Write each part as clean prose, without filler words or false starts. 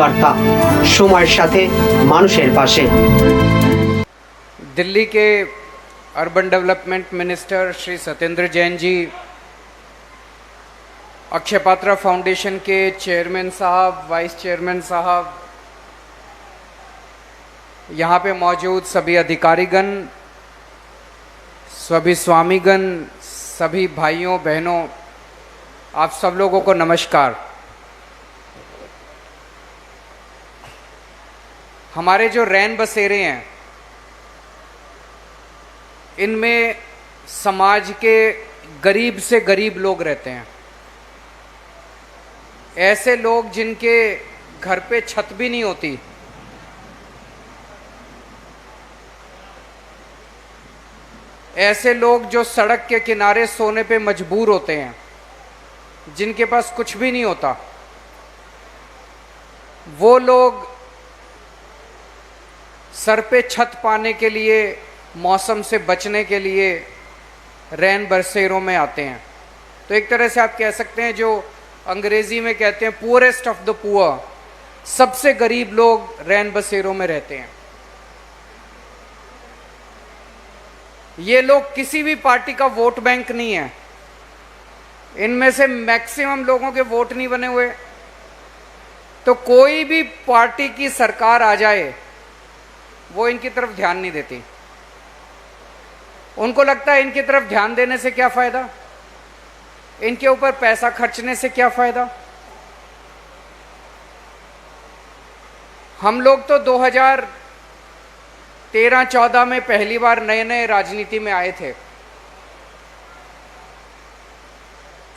বার্তা, সময়ের সাথে মানুষের পাশে। दिल्ली के urban development minister Shri Satyendra Jain ji, Akshaya Patra foundation के चेयरमैन साहब, वाइस चेयरमैन साहब, यहाँ पे मौजूद सभी अधिकारीगण, सभी स्वामीगण, सभी भाइयों बहनों, आप सब लोगों को नमस्कार। हमारे जो रैन बसेरे हैं, इनमें समाज के गरीब से गरीब लोग रहते हैं। ऐसे लोग जिनके घर पे छत भी नहीं होती, ऐसे लोग जो सड़क के किनारे सोने पे मजबूर होते हैं, जिनके पास कुछ भी नहीं होता, वो लोग सर पे छत पाने के लिए, मौसम से बचने के लिए रैन बसेरों में आते हैं। तो एक तरह से आप कह सकते हैं, जो अंग्रेजी में कहते हैं पुअरेस्ट ऑफ द पुअर, सबसे गरीब लोग रैन बसेरों में रहते हैं। ये लोग किसी भी पार्टी का वोट बैंक नहीं है। इनमें से मैक्सिमम लोगों के वोट नहीं बने हुए। तो कोई भी पार्टी की सरकार आ जाए, वो इनकी तरफ ध्यान नहीं देती। उनको लगता है इनकी तरफ ध्यान देने से क्या फायदा, इनके ऊपर पैसा खर्चने से क्या फायदा। हम लोग तो 2013-14 में पहली बार नए नए राजनीति में आए थे।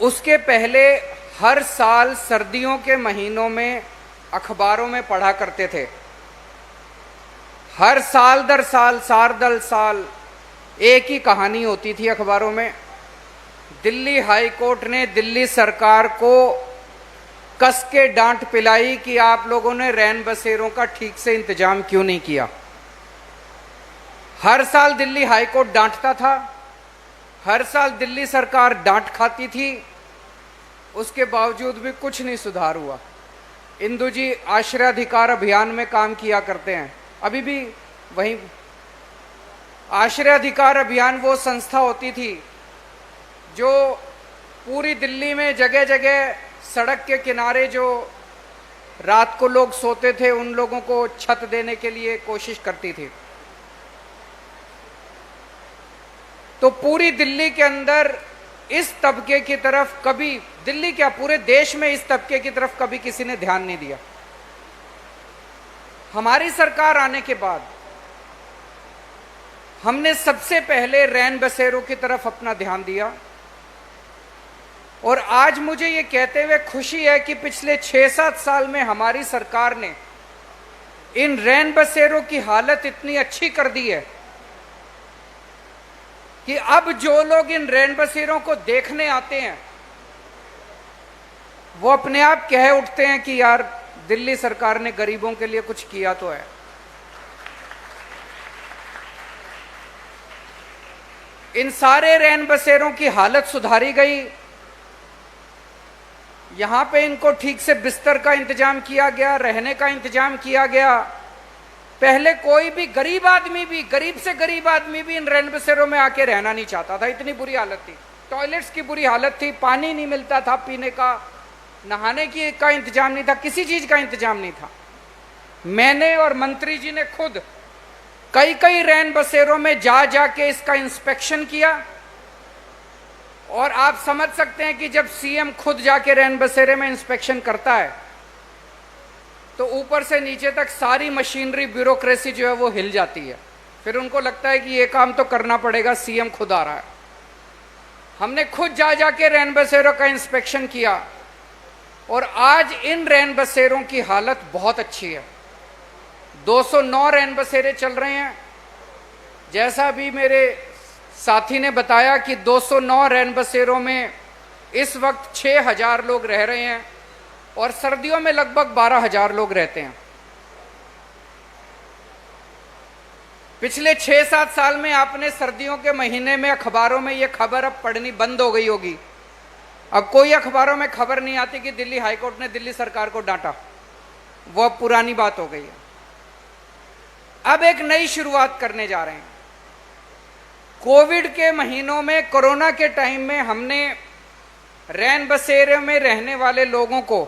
उसके पहले हर साल सर्दियों के महीनों में अखबारों में पढ़ा करते थे। हर साल दर साल, साल दर साल एक ही कहानी होती थी अखबारों में। दिल्ली हाई कोर्ट ने दिल्ली सरकार को कस के डांट पिलाई कि आप लोगों ने रैन बसेरों का ठीक से इंतजाम क्यों नहीं किया। हर साल दिल्ली हाई कोर्ट डांटता था, हर साल दिल्ली सरकार डांट खाती थी, उसके बावजूद भी कुछ नहीं सुधार हुआ। इंदु जी आश्रय अधिकार अभियान में काम किया करते हैं, अभी भी वहीं। आश्रय अधिकार अभियान वो संस्था होती थी जो पूरी दिल्ली में जगह जगह सड़क के किनारे जो रात को लोग सोते थे, उन लोगों को छत देने के लिए कोशिश करती थी। तो पूरी दिल्ली के अंदर इस तबके की तरफ कभी, दिल्ली क्या पूरे देश में इस तबके की तरफ कभी किसी ने ध्यान नहीं दिया। हमारी सरकार आने के बाद हमने सबसे पहले रैन बसेरों की तरफ अपना ध्यान दिया। और आज मुझे ये कहते हुए खुशी है कि पिछले 6-7 साल में हमारी सरकार ने इन रैन बसेरों की हालत इतनी अच्छी कर दी है कि अब जो लोग इन रैन बसेरों को देखने आते हैं, वो अपने आप कह उठते हैं कि यार दिल्ली सरकार ने गरीबों के लिए कुछ किया तो है। इन सारे रैन बसेरों की हालत सुधारी गई। यहां पे इनको ठीक से बिस्तर का इंतजाम किया गया, रहने का इंतजाम किया गया। पहले कोई भी गरीब आदमी भी, गरीब से गरीब आदमी भी इन रैन बसेरों में आके रहना नहीं चाहता था, इतनी बुरी हालत थी। टॉयलेट्स की बुरी हालत थी, पानी नहीं मिलता था पीने का, नहाने की का इंतजाम नहीं था, किसी चीज का इंतजाम नहीं था। मैंने और मंत्री जी ने खुद कई कई रैन बसेरों में जा जाके इसका इंस्पेक्शन किया। और आप समझ सकते हैं कि जब सीएम खुद जाके रैन बसेरे में इंस्पेक्शन करता है, तो ऊपर से नीचे तक सारी मशीनरी, ब्यूरोक्रेसी जो है वो हिल जाती है। फिर उनको लगता है कि ये काम तो करना पड़ेगा, सीएम खुद आ रहा है। हमने खुद जा जाके रैन बसेरों का इंस्पेक्शन किया और आज इन रैन बसेरों की हालत बहुत अच्छी है। 209 रैन बसेरे चल रहे हैं। जैसा भी मेरे साथी ने बताया कि 209 रैन बसेरों में इस वक्त 6000 लोग रह रहे हैं और सर्दियों में लगभग 12000 लोग रहते हैं। पिछले 6-7 साल में आपने सर्दियों के महीने में अखबारों में ये खबर अब पढ़नी बंद हो गई होगी। अब कोई अखबारों में खबर नहीं आती कि दिल्ली हाईकोर्ट ने दिल्ली सरकार को डांटा। वह पुरानी बात हो गई है। अब एक नई शुरुआत करने जा रहे हैं। कोविड के महीनों में, कोरोना के टाइम में हमने रैन बसेरे में रहने वाले लोगों को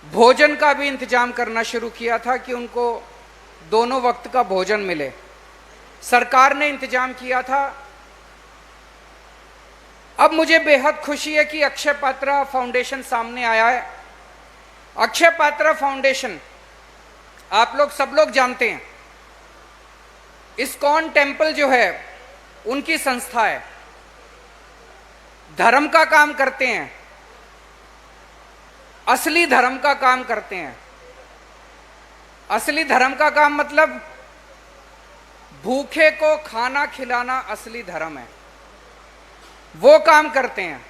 भोजन का भी इंतजाम करना शुरू किया था कि उनको दोनों वक्त का भोजन मिले। सरकार ने इंतजाम किया था। अब मुझे बेहद खुशी है कि अक्षय पात्रा फाउंडेशन सामने आया है। अक्षय पात्रा फाउंडेशन, आप लोग सब लोग जानते हैं, इस्कॉन टेम्पल जो है उनकी संस्था है। धर्म का काम करते हैं, असली धर्म का काम करते हैं। असली धर्म का काम मतलब भूखे को खाना खिलाना असली धर्म है, वो काम करते हैं।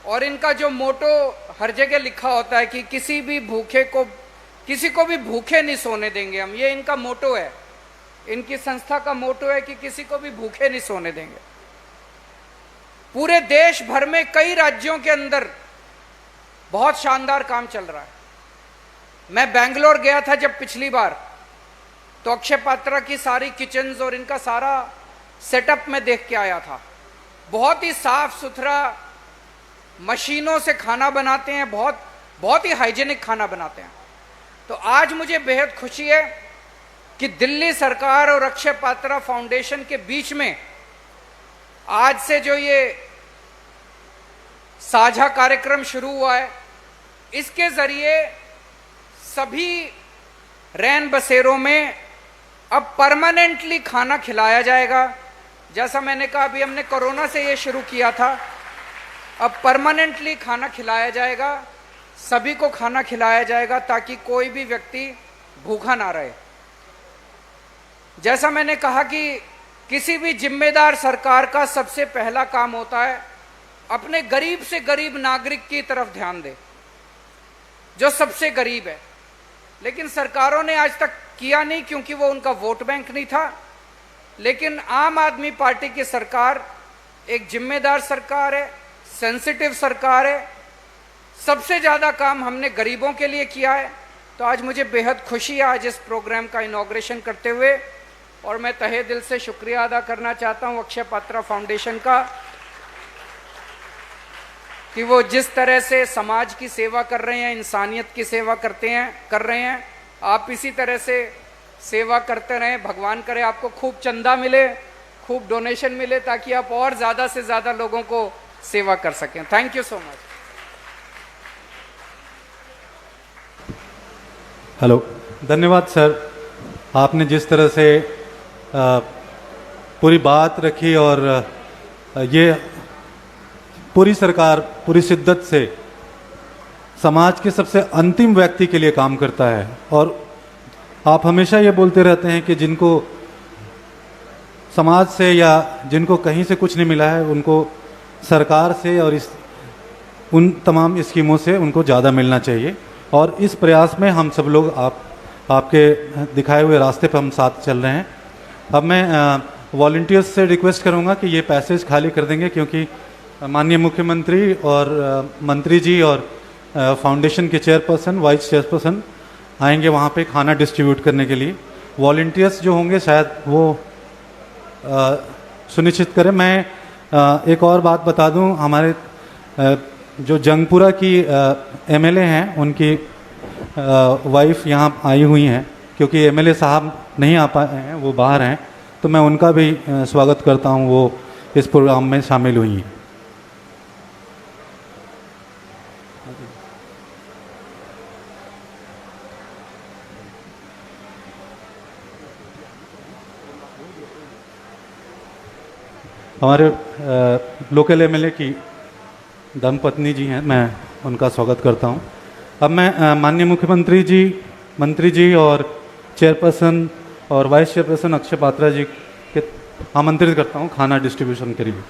और इनका जो मोटो हर जगह लिखा होता है कि किसी को भी भूखे नहीं सोने देंगे हम, ये इनका मोटो है। इनकी संस्था का मोटो है कि किसी को भी भूखे नहीं सोने देंगे। पूरे देश भर में कई राज्यों के अंदर बहुत शानदार काम चल रहा है। मैं बेंगलोर गया था जब पिछली बार, तो अक्षय पात्रा की सारी किचन्स और इनका सारा सेटअप में देख के आया था। बहुत ही साफ सुथरा मशीनों से खाना बनाते हैं, बहुत ही हाइजीनिक खाना बनाते हैं। तो आज मुझे बेहद खुशी है कि दिल्ली सरकार और अक्षय पात्रा फाउंडेशन के बीच में आज से जो ये साझा कार्यक्रम शुरू हुआ है, इसके जरिए सभी रैन बसेरों में अब परमानेंटली खाना खिलाया जाएगा। जैसा मैंने कहा, अभी हमने कोरोना से ये शुरू किया था, अब परमानेंटली खाना खिलाया जाएगा, सभी को खाना खिलाया जाएगा ताकि कोई भी व्यक्ति भूखा ना रहे। जैसा मैंने कहा कि किसी भी जिम्मेदार सरकार का सबसे पहला काम होता है अपने गरीब से गरीब नागरिक की तरफ ध्यान दे, जो सबसे गरीब है। लेकिन सरकारों ने आज तक किया नहीं, क्योंकि वो उनका वोट बैंक नहीं था। लेकिन आम आदमी पार्टी की सरकार एक जिम्मेदार सरकार है, सेंसिटिव सरकार है। सबसे ज्यादा काम हमने गरीबों के लिए किया है। तो आज मुझे बेहद खुशी है आज इस प्रोग्राम का इनॉग्रेशन करते हुए, और मैं तहे दिल से शुक्रिया अदा करना चाहता हूं अक्षय पात्रा फाउंडेशन का कि वो जिस तरह से समाज की सेवा कर रहे हैं, इंसानियत की सेवा कर रहे हैं। आप इसी तरह से सेवा करते रहें। भगवान करे आपको खूब चंदा मिले, खूब डोनेशन मिले, ताकि आप और ज़्यादा से ज़्यादा लोगों को सेवा कर सकें। Thank you so much. Hello, धन्यवाद सर। आपने जिस तरह से पूरी बात रखी और ये पूरी सरकार पूरी शिद्दत से समाज के सबसे अंतिम व्यक्ति के लिए काम करता है। और आप हमेशा ये बोलते रहते हैं कि जिनको समाज से या जिनको कहीं से कुछ नहीं मिला है, उनको सरकार से और उन तमाम स्कीमों से उनको ज़्यादा मिलना चाहिए। और इस प्रयास में हम सब लोग आपके दिखाए हुए रास्ते पर हम साथ चल रहे हैं। अब मैं वॉलंटियर्स से रिक्वेस्ट करूंगा कि ये पैसेज खाली कर देंगे, क्योंकि माननीय मुख्यमंत्री और मंत्री जी और फाउंडेशन के चेयरपर्सन, वाइस चेयरपर्सन आएंगे वहाँ पे खाना डिस्ट्रीब्यूट करने के लिए। वॉलंटियर्स जो होंगे शायद वो सुनिश्चित करें। मैं एक और बात बता दूं, हमारे जो जंगपुरा की एमएलए हैं, उनकी वाइफ यहाँ आई हुई हैं, क्योंकि एमएलए साहब नहीं आ पाए हैं, वो बाहर हैं। तो मैं उनका भी स्वागत करता हूँ, वो इस प्रोग्राम में शामिल हुई हैं। हमारे लोकल एमएलए की धर्मपत्नी जी हैं, मैं उनका स्वागत करता हूं। अब मैं माननीय मुख्यमंत्री जी, मंत्री जी और चेयरपर्सन और वाइस चेयरपर्सन अक्षय पात्रा जी के आमंत्रित करता हूं खाना डिस्ट्रीब्यूशन के लिए।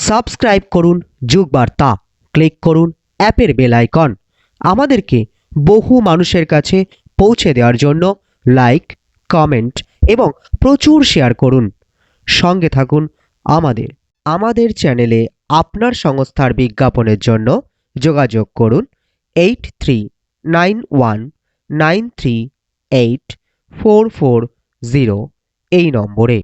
সাবস্ক্রাইব করুন যুগ বার্তা, ক্লিক করুন অ্যাপের বেল আইকন। আমাদেরকে বহু মানুষের কাছে পৌঁছে দেওয়ার জন্য লাইক, কমেন্ট এবং প্রচুর শেয়ার করুন। সঙ্গে থাকুন আমাদের চ্যানেলে আপনার সংস্থার বিজ্ঞাপনের জন্য যোগাযোগ করুন 8391938440 এই নম্বরে।